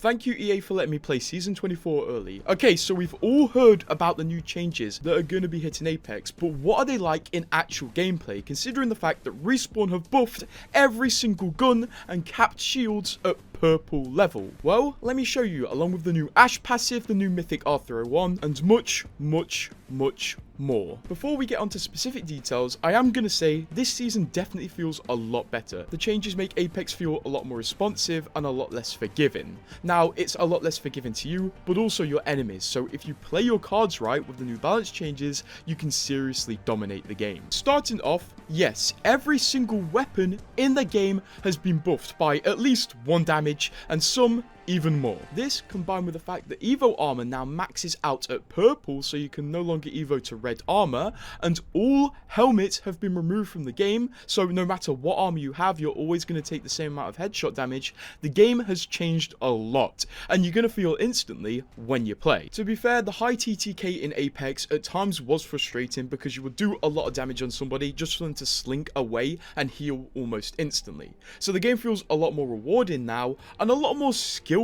Thank you EA for letting me play Season 24 early. Okay, so we've all heard about the new changes that are going to be hitting Apex, but what are they like in actual gameplay, considering the fact that Respawn have buffed every single gun and capped shields at purple level? Well, let me show you, along with the new Ash passive, the new Mythic R301, and much more. Before we get onto specific details, I am going to say this season definitely feels a lot better. The changes make Apex feel a lot more responsive and a lot less forgiving. Now, it's a lot less forgiving to you, but also your enemies, so if you play your cards right with the new balance changes, you can seriously dominate the game. Starting off, yes, every single weapon in the game has been buffed by at least 1 damage, and some even more. This, combined with the fact that Evo armor now maxes out at purple, so you can no longer Evo to red armor, and all helmets have been removed from the game, so no matter what armor you have, you're always going to take the same amount of headshot damage. The game has changed a lot, and you're going to feel instantly when you play. To be fair, the high TTK in Apex at times was frustrating because you would do a lot of damage on somebody just for them to slink away and heal almost instantly. So the game feels a lot more rewarding now, and a lot more skillful,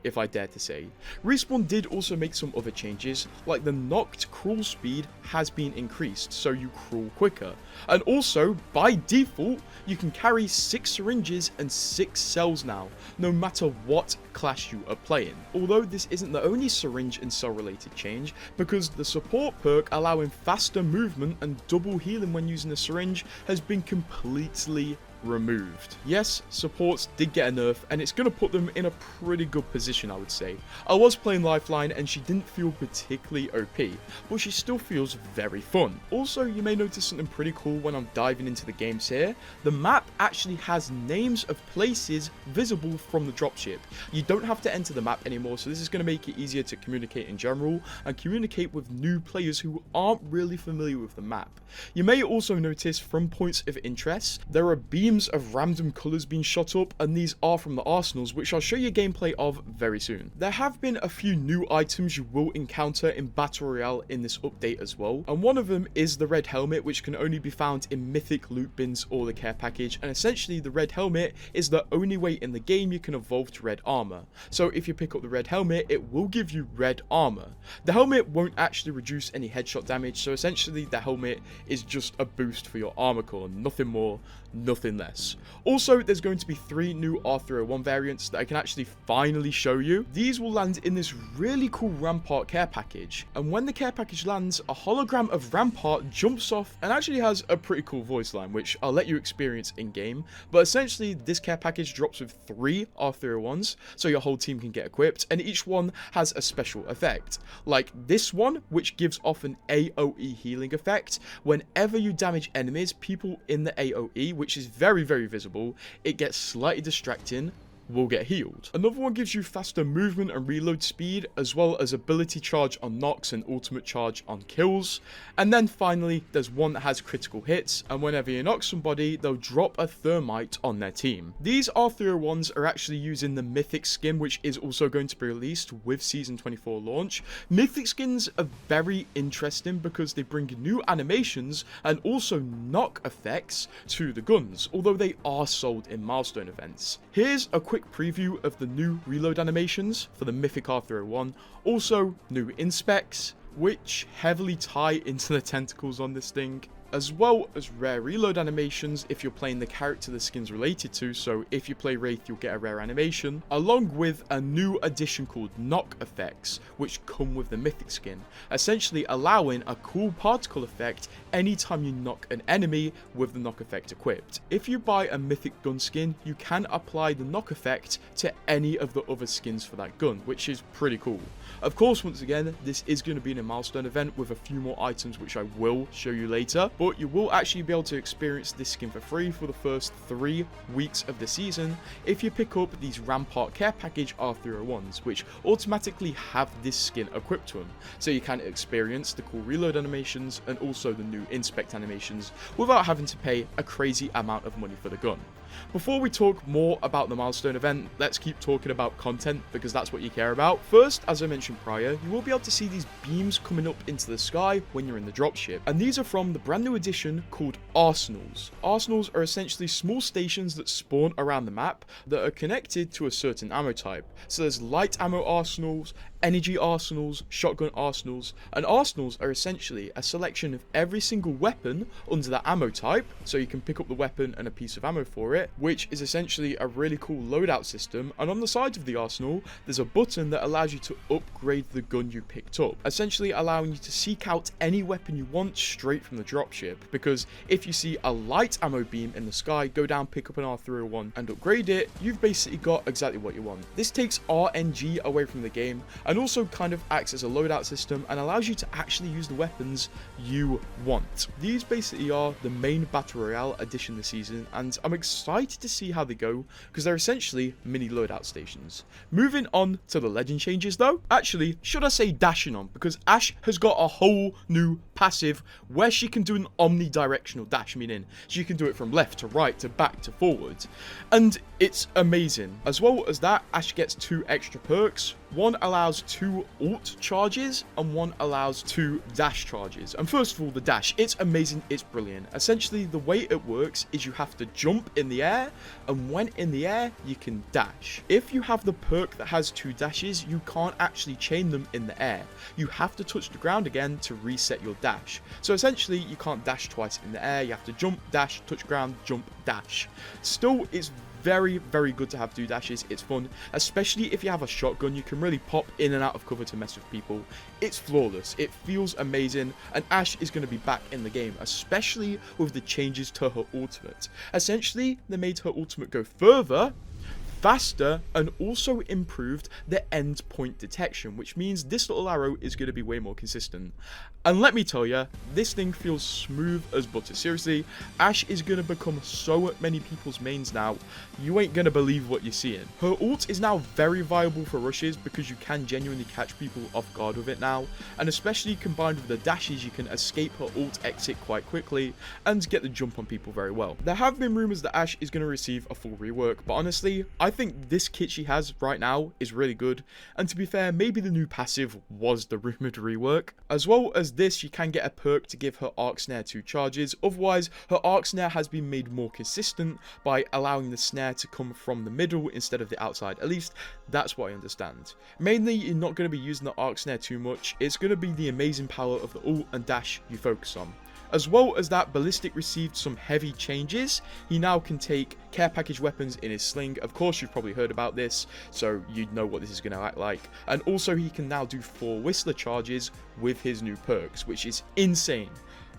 if I dare to say. Respawn did also make some other changes, like the knocked crawl speed has been increased, so you crawl quicker. And also, by default, you can carry 6 syringes and 6 cells now, no matter what class you are playing. Although this isn't the only syringe and cell related change, because the support perk allowing faster movement and double healing when using a syringe has been completely removed. Yes, supports did get a nerf, and it's going to put them in a pretty good position, I would say. I was playing Lifeline and she didn't feel particularly OP, but she still feels very fun. Also, you may notice something pretty cool when I'm diving into the games here. The map actually has names of places visible from the dropship. You don't have to enter the map anymore, so this is going to make it easier to communicate in general and communicate with new players who aren't really familiar with the map. You may also notice from points of interest, there are beams of random colours being shot up, and these are from the arsenals, which I'll show you gameplay of very soon. There have been a few new items you will encounter in Battle Royale in this update as well, and one of them is the red helmet, which can only be found in Mythic loot bins or the care package, and essentially the red helmet is the only way in the game you can evolve to red armor. So if you pick up the red helmet, it will give you red armor. The helmet won't actually reduce any headshot damage, so essentially the helmet is just a boost for your armor core, nothing more, nothing less. Also, there's going to be 3 new R301 variants that I can actually finally show you. These will land in this really cool Rampart care package, and when the care package lands, a hologram of Rampart jumps off and actually has a pretty cool voice line, which I'll let you experience in game. But essentially, this care package drops with 3 R301s, so your whole team can get equipped, and each one has a special effect. Like this one, which gives off an AoE healing effect. Whenever you damage enemies, people in the AoE, which is very visible, it gets slightly distracting, will get healed. Another one gives you faster movement and reload speed, as well as ability charge on knocks and ultimate charge on kills. And then finally, there's one that has critical hits, and whenever you knock somebody, they'll drop a thermite on their team. These R301s are actually using the Mythic skin, which is also going to be released with Season 24 launch. Mythic skins are very interesting because they bring new animations and also knock effects to the guns, although they are sold in milestone events. Here's a quick preview of the new reload animations for the Mythic R301, also new inspecs, which heavily tie into the tentacles on this thing, as well as rare reload animations if you're playing the character the skin's related to, so if you play Wraith you'll get a rare animation, along with a new addition called knock effects, which come with the Mythic skin, essentially allowing a cool particle effect anytime you knock an enemy with the knock effect equipped. If you buy a Mythic gun skin, you can apply the knock effect to any of the other skins for that gun, which is pretty cool. Of course, once again, this is going to be in a milestone event with a few more items which I will show you later, but you will actually be able to experience this skin for free for the first 3 weeks of the season if you pick up these Rampart care package R301s, which automatically have this skin equipped to them, so you can experience the cool reload animations and also the new inspect animations without having to pay a crazy amount of money for the gun. Before we talk more about the milestone event, let's keep talking about content because that's what you care about. First, as I mentioned prior, you will be able to see these beams coming up into the sky when you're in the dropship, and these are from the brand new addition called arsenals. Arsenals are essentially small stations that spawn around the map that are connected to a certain ammo type. So there's light ammo arsenals, energy arsenals, shotgun arsenals, and arsenals are essentially a selection of every single weapon under that ammo type, so you can pick up the weapon and a piece of ammo for it, which is essentially a really cool loadout system. And on the sides of the arsenal, there's a button that allows you to upgrade the gun you picked up, essentially allowing you to seek out any weapon you want straight from the dropship, because if you see a light ammo beam in the sky, go down, pick up an R301 and upgrade it, you've basically got exactly what you want. This takes RNG away from the game and also kind of acts as a loadout system and allows you to actually use the weapons you want. These basically are the main Battle Royale addition this season, and I'm excited to see how they go because they're essentially mini loadout stations. Moving on to the legend changes though, actually should I say dashing on, because Ash has got a whole new passive where she can do an omnidirectional dash, meaning she can do it from left to right to back to forward, and it's amazing. As well as that, Ash gets 2 extra perks. One allows 2 ult charges and one allows 2 dash charges. And first of all, the dash, it's amazing, it's brilliant. Essentially, the way it works is you have to jump in the air, and when in the air, you can dash. If you have the perk that has 2 dashes, you can't actually chain them in the air. You have to touch the ground again to reset your dash. So essentially, you can't dash twice in the air. You have to jump, dash, touch ground, jump, dash. Still, it's very, very good to have 2 dashes. It's fun, especially if you have a shotgun. You can really pop in and out of cover to mess with people. It's flawless. It feels amazing, and Ash is going to be back in the game, especially with the changes to her ultimate. Essentially, they made her ultimate go further, faster, and also improved the end point detection, which means this little arrow is going to be way more consistent. And let me tell you, this thing feels smooth as butter. Seriously, Ash is going to become so many people's mains now, you ain't going to believe what you're seeing. Her ult is now very viable for rushes because you can genuinely catch people off guard with it now, and especially combined with the dashes, you can escape her ult exit quite quickly and get the jump on people very well. There have been rumors that Ash is going to receive a full rework, but honestly, I think this kit she has right now is really good, and to be fair, maybe the new passive was the rumored rework. As well as this, you can get a perk to give her arc snare 2 charges. Otherwise, her arc snare has been made more consistent by allowing the snare to come from the middle instead of the outside. At least that's what I understand. Mainly, you're not going to be using the arc snare too much. It's going to be the amazing power of the ult and dash you focus on. As well as that, Ballistic received some heavy changes. He now can take care package weapons in his sling. Of course, you've probably heard about this, so you know what this is going to act like. And also, he can now do 4 Whistler charges with his new perks, which is insane.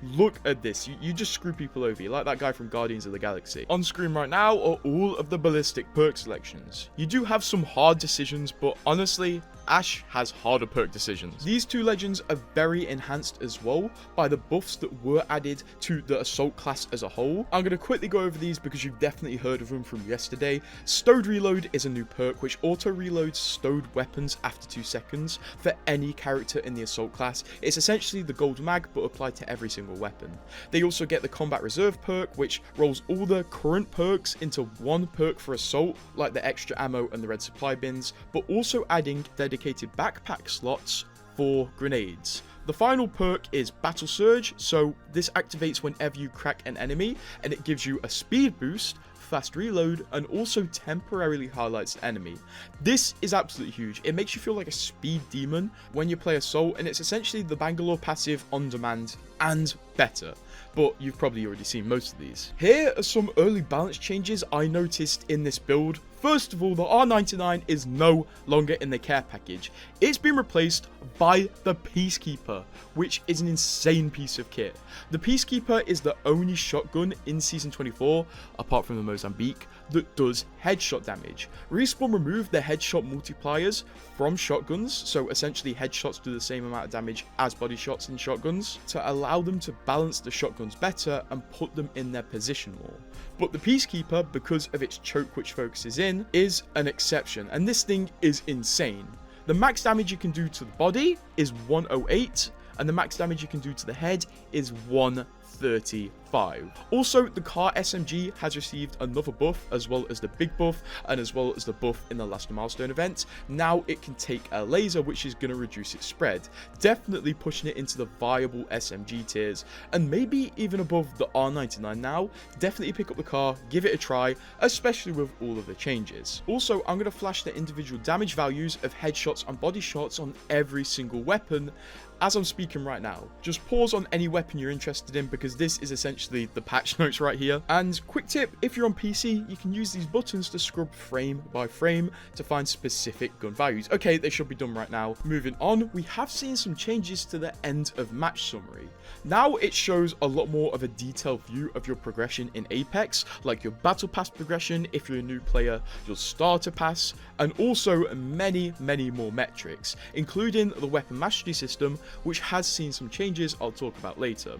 Look at this. You just screw people over. You're like that guy from Guardians of the Galaxy. On screen right now are all of the Ballistic perk selections. You do have some hard decisions, but honestly, Ash has harder perk decisions. These 2 legends are very enhanced as well by the buffs that were added to the assault class as a whole. I'm going to quickly go over these because you've definitely heard of them from yesterday. Stowed Reload is a new perk which auto reloads stowed weapons after 2 seconds for any character in the assault class. It's essentially the gold mag but applied to every single weapon. They also get the Combat Reserve perk, which rolls all the current perks into 1 perk for assault, like the extra ammo and the red supply bins, but also adding dedicated backpack slots for grenades. The final perk is Battle Surge, so this activates whenever you crack an enemy, and it gives you a speed boost, fast reload, and also temporarily highlights the enemy. This is absolutely huge. It makes you feel like a speed demon when you play Assault, and it's essentially the Bangalore passive on demand and better. But you've probably already seen most of these. Here are some early balance changes I noticed in this build. First of all, the R99 is no longer in the care package. It's been replaced by the Peacekeeper, which is an insane piece of kit. The Peacekeeper is the only shotgun in Season 24, apart from the Mozambique, that does headshot damage. Respawn removed the headshot multipliers from shotguns, so essentially headshots do the same amount of damage as body shots in shotguns, to allow them to balance the shotguns better and put them in their position more. But the Peacekeeper, because of its choke which focuses in, is an exception, and this thing is insane. The max damage you can do to the body is 108, and the max damage you can do to the head is 135. 5. Also, the car SMG has received another buff, as well as the big buff, and as well as the buff in the last milestone event. Now it can take a laser, which is going to reduce its spread, definitely pushing it into the viable SMG tiers, and maybe even above the R99 now. Definitely pick up the car, give it a try, especially with all of the changes. Also, I'm going to flash the individual damage values of headshots and body shots on every single weapon as I'm speaking right now. Just pause on any weapon you're interested in, because this is essentially the patch notes right here. And quick tip, if you're on PC, you can use these buttons to scrub frame by frame to find specific gun values. Okay, they should be done right now. Moving on, we have seen some changes to the end of match summary. Now it shows a lot more of a detailed view of your progression in Apex, like your battle pass progression if you're a new player, your starter pass, and also many more metrics, including the weapon mastery system, which has seen some changes I'll talk about later.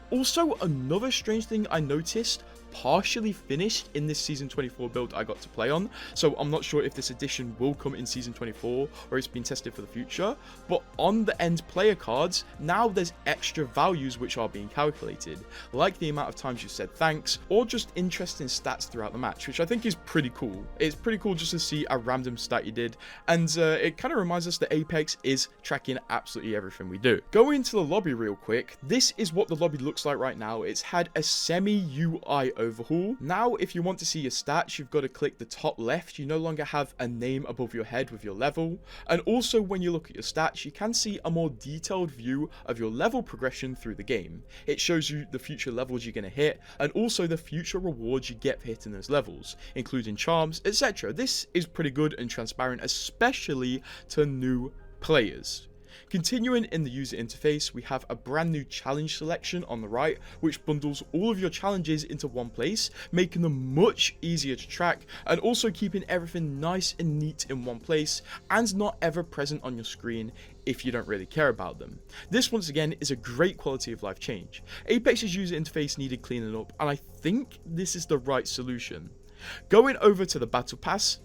Also, another strange thing I noticed, partially finished in this Season 24 build I got to play on, so I'm not sure if this edition will come in Season 24 or it's been tested for the future, but on the end player cards, now there's extra values which are being calculated, like the amount of times you said thanks, or just interesting stats throughout the match, which I think is pretty cool. It's pretty cool just to see a random stat you did, and it kind of reminds us that Apex is tracking absolutely everything we do. Going into the lobby real quick, this is what the lobby looks like right now. It's had a semi-UI overhaul. Now, if you want to see your stats, you've got to click the top left. You no longer have a name above your head with your level. And also, when you look at your stats, you can see a more detailed view of your level progression through the game. It shows you the future levels you're going to hit, and also the future rewards you get for hitting those levels, including charms, etc. This is pretty good and transparent, especially to new players. Continuing in the user interface, we have a brand new challenge selection on the right, which bundles all of your challenges into one place, making them much easier to track, and also keeping everything nice and neat in one place, and not ever present on your screen if you don't really care about them. This, once again, is a great quality of life change. Apex's user interface needed cleaning up, and I think this is the right solution. Going over to the Battle Pass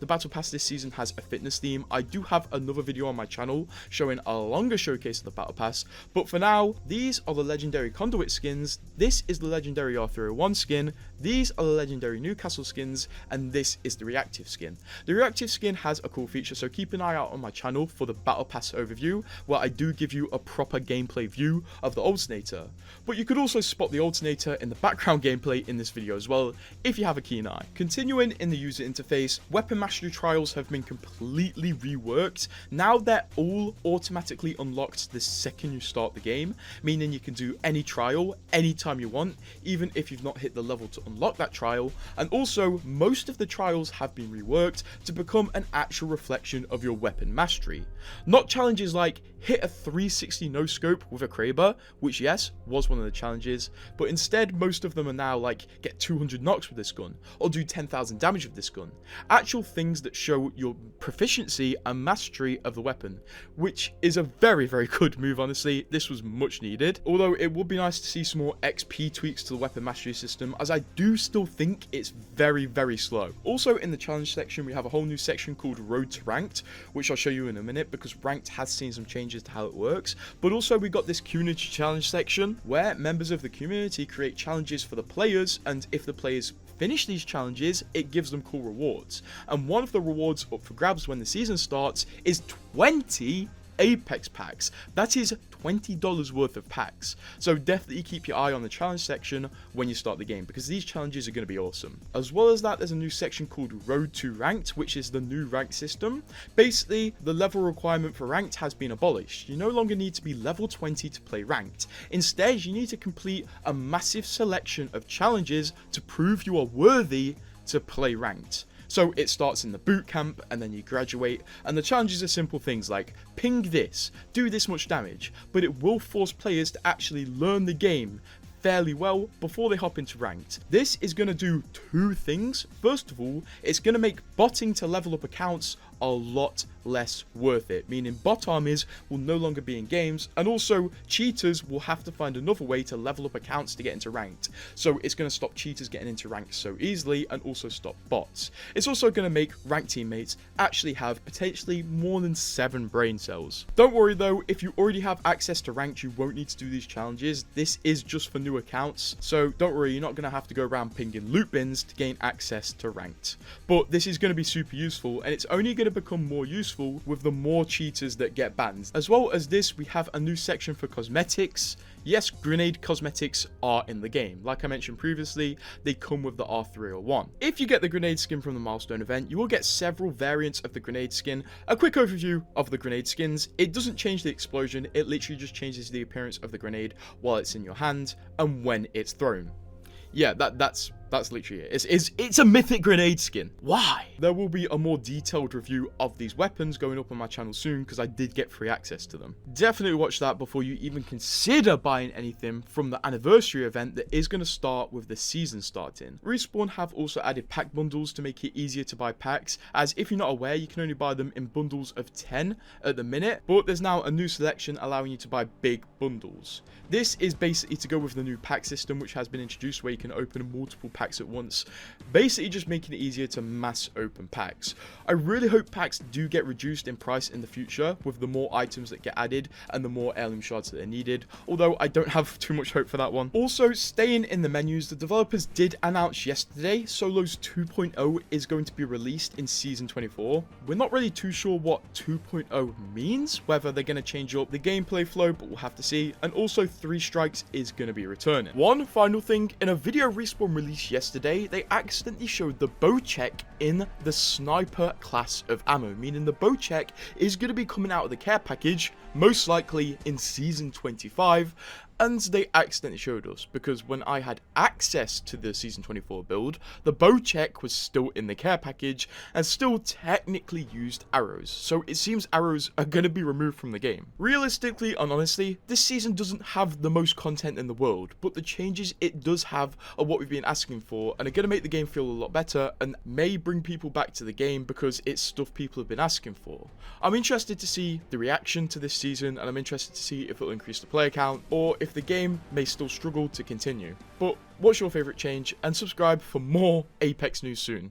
this season has a fitness theme. I do have another video on my channel showing a longer showcase of the Battle Pass, but for now, these are the legendary Conduit skins, this is the legendary R301 skin, these are the legendary Newcastle skins, and this is the reactive skin. The reactive skin has a cool feature, so keep an eye out on my channel for the Battle Pass overview, where I do give you a proper gameplay view of the alternator. But you could also spot the alternator in the background gameplay in this video as well, if you have a keen eye. Continuing in the user interface, weapon mastery trials have been completely reworked. Now they're all automatically unlocked the second you start the game, meaning you can do any trial anytime you want, even if you've not hit the level to unlock that trial. And also, most of the trials have been reworked to become an actual reflection of your weapon mastery. Not challenges like hit a 360 no scope with a Kraber, which yes, was one of the challenges, but instead most of them are now like get 200 knocks with this gun, or do 10,000 damage with this gun. Actual things that show your proficiency and mastery of the weapon, which is a very good move, honestly. This was much needed, although it would be nice to see some more XP tweaks to the weapon mastery system, as I do still think it's very slow. Also in the challenge section, we have a whole new section called Road to Ranked, which I'll show you in a minute, because Ranked has seen some changes to how it works. But also we got this community challenge section where members of the community create challenges for the players, and if the players finish these challenges, it gives them cool rewards. And one of the rewards up for grabs when the season starts is 20 Apex packs. That is $20 worth of packs. So definitely keep your eye on the challenge section when you start the game, because these challenges are going to be awesome. As well as that, there's a new section called Road to Ranked, which is the new rank system. Basically, the level requirement for ranked has been abolished. You no longer need to be level 20 to play ranked. Instead, you need to complete a massive selection of challenges to prove you are worthy to play ranked. So it starts in the boot camp, and then you graduate, and the challenges are simple things like ping this, do this much damage, but it will force players to actually learn the game fairly well before they hop into ranked. This is going to do two things. First of all, it's going to make botting to level up accounts a lot less worth it, meaning bot armies will no longer be in games, and also cheaters will have to find another way to level up accounts to get into ranked. So it's going to stop cheaters getting into ranked so easily, and also stop bots. It's also going to make ranked teammates actually have potentially more than 7 brain cells. Don't worry though, if you already have access to ranked, you won't need to do these challenges. This is just for new accounts, so don't worry, you're not going to have to go around pinging loot bins to gain access to ranked. But this is going to be super useful, and it's only going to become more useful with the more cheaters that get banned. As well as this, we have a new section for cosmetics. Yes, grenade cosmetics are in the game. Like I mentioned previously, they come with the R301. If you get the grenade skin from the milestone event, you will get several variants of the grenade skin. A quick overview of the grenade skins: it doesn't change the explosion, it literally just changes the appearance of the grenade while it's in your hand and when it's thrown. Yeah, that's literally it. It's a mythic grenade skin. Why? There will be a more detailed review of these weapons going up on my channel soon, because I did get free access to them. Definitely watch that before you even consider buying anything from the anniversary event that is going to start with the season starting. Respawn have also added pack bundles to make it easier to buy packs, as if you're not aware, you can only buy them in bundles of 10 at the minute, but there's now a new selection allowing you to buy big bundles. This is basically to go with the new pack system which has been introduced, where you can open multiple packs at once, basically just making it easier to mass open packs. I really hope packs do get reduced in price in the future with the more items that get added and the more heirloom shards that are needed, although I don't have too much hope for that one. Also, staying in the menus, the developers did announce yesterday Solos 2.0 is going to be released in season 24. We're not really too sure what 2.0 means, whether they're going to change up the gameplay flow, but we'll have to see. And also 3 strikes is going to be returning. One final thing, in a video Respawn released yesterday, they accidentally showed the bow check in the sniper class of ammo, meaning the bow check is going to be coming out of the care package most likely in season 25. And they accidentally showed us, because when I had access to the season 24 build, the bow check was still in the care package and still technically used arrows. So it seems arrows are going to be removed from the game. Realistically and honestly, this season doesn't have the most content in the world, but the changes it does have are what we've been asking for, and are going to make the game feel a lot better and may bring people back to the game because it's stuff people have been asking for. I'm interested to see the reaction to this season, and I'm interested to see if it'll increase the player count or if the game may still struggle to continue. But what's your favourite change? And subscribe for more Apex news soon.